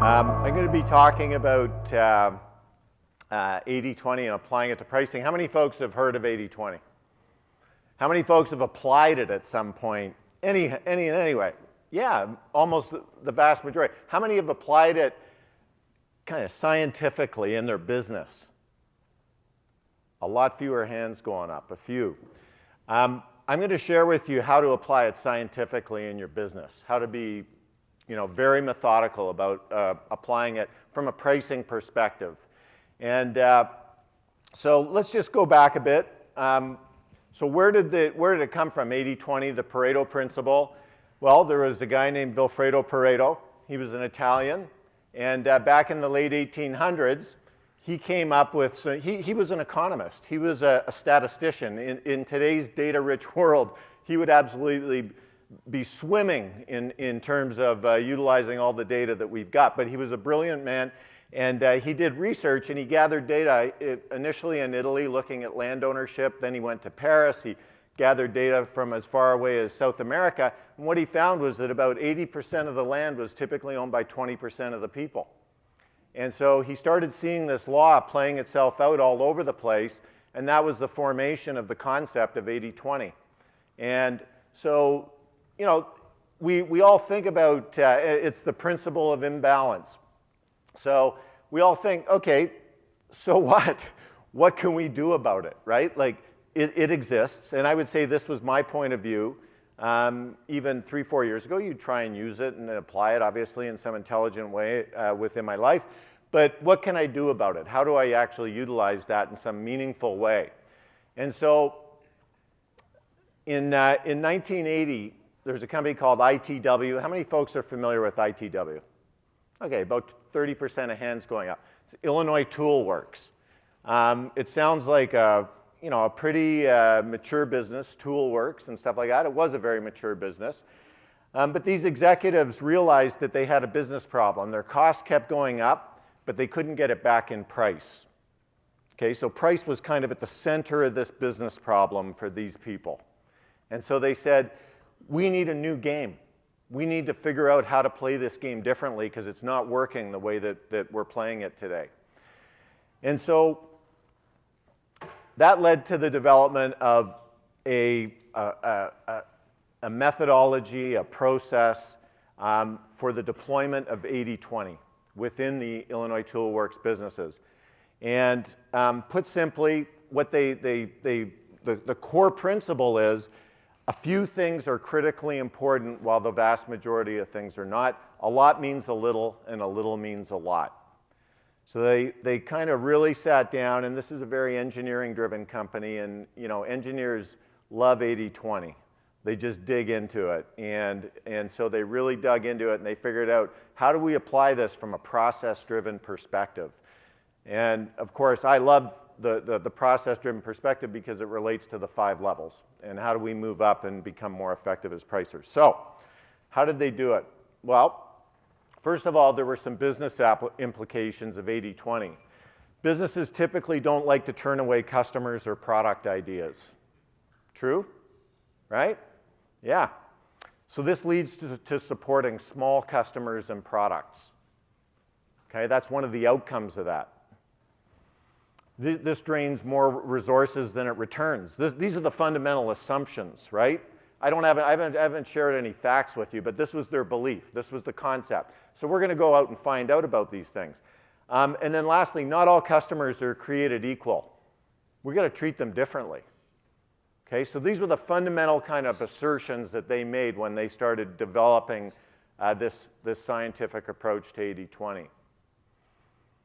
I'm going to be talking about 80-20 and applying it to pricing. How many folks have heard of 80-20? How many folks have applied it at some point? Any way? Yeah, almost the vast majority. How many have applied it kind of scientifically in their business? A lot fewer hands going up, a few. I'm going to share with you how to apply it scientifically in your business, how to be very methodical about applying it from a pricing perspective. And so let's just go back a bit. So where did it come from, 80-20, the Pareto principle? Well, there was a guy named Vilfredo Pareto. He was an Italian. And back in the late 1800s, he came up with, so he was an economist. He was a statistician. In today's data-rich world, he would absolutely be swimming in terms of utilizing all the data that we've got. But he was a brilliant man, and he did research, and he gathered data initially in Italy, looking at land ownership. Then he went to Paris. He gathered data from as far away as South America. And what he found was that about 80% of the land was typically owned by 20% of the people. And so he started seeing this law playing itself out all over the place, and that was the formation of the concept of 80-20. And so, we all think about, it's the principle of imbalance. So we all think, okay, so what? What can we do about it, right? Like, it exists, and I would say this was my point of view. Even 3-4 years ago, you'd try and use it and apply it, obviously, in some intelligent way within my life. But what can I do about it? How do I actually utilize that in some meaningful way? And so in 1980, there's a company called ITW. How many folks are familiar with ITW? Okay, about 30% of hands going up. It's Illinois Tool Works. It sounds like a pretty mature business, Tool Works and stuff like that. It was a very mature business. But these executives realized that they had a business problem. Their costs kept going up, but they couldn't get it back in price. Okay, so price was kind of at the center of this business problem for these people. And so they said, we need a new game. We need to figure out how to play this game differently because it's not working the way that we're playing it today. And so that led to the development of a methodology, a process for the deployment of 80-20 within the Illinois Tool Works businesses. And put simply, what the core principle is, a few things are critically important while the vast majority of things are not. A lot means a little, and a little means a lot. So they kind of really sat down, and this is a very engineering-driven company, and engineers love 80-20. They just dig into it, and so they really dug into it, and they figured out, how do we apply this from a process-driven perspective? And of course, I love the process-driven perspective because it relates to the 5 levels, and how do we move up and become more effective as pricers? So how did they do it? Well, first of all, there were some business implications of 80-20. Businesses typically don't like to turn away customers or product ideas. True? Right? Yeah. So this leads to supporting small customers and products. Okay, that's one of the outcomes of that. This drains more resources than it returns. These are the fundamental assumptions, right? I haven't shared any facts with you, but this was their belief. This was the concept. So we're going to go out and find out about these things. And then lastly, not all customers are created equal. We've got to treat them differently. Okay, so these were the fundamental kind of assertions that they made when they started developing this scientific approach to 80-20.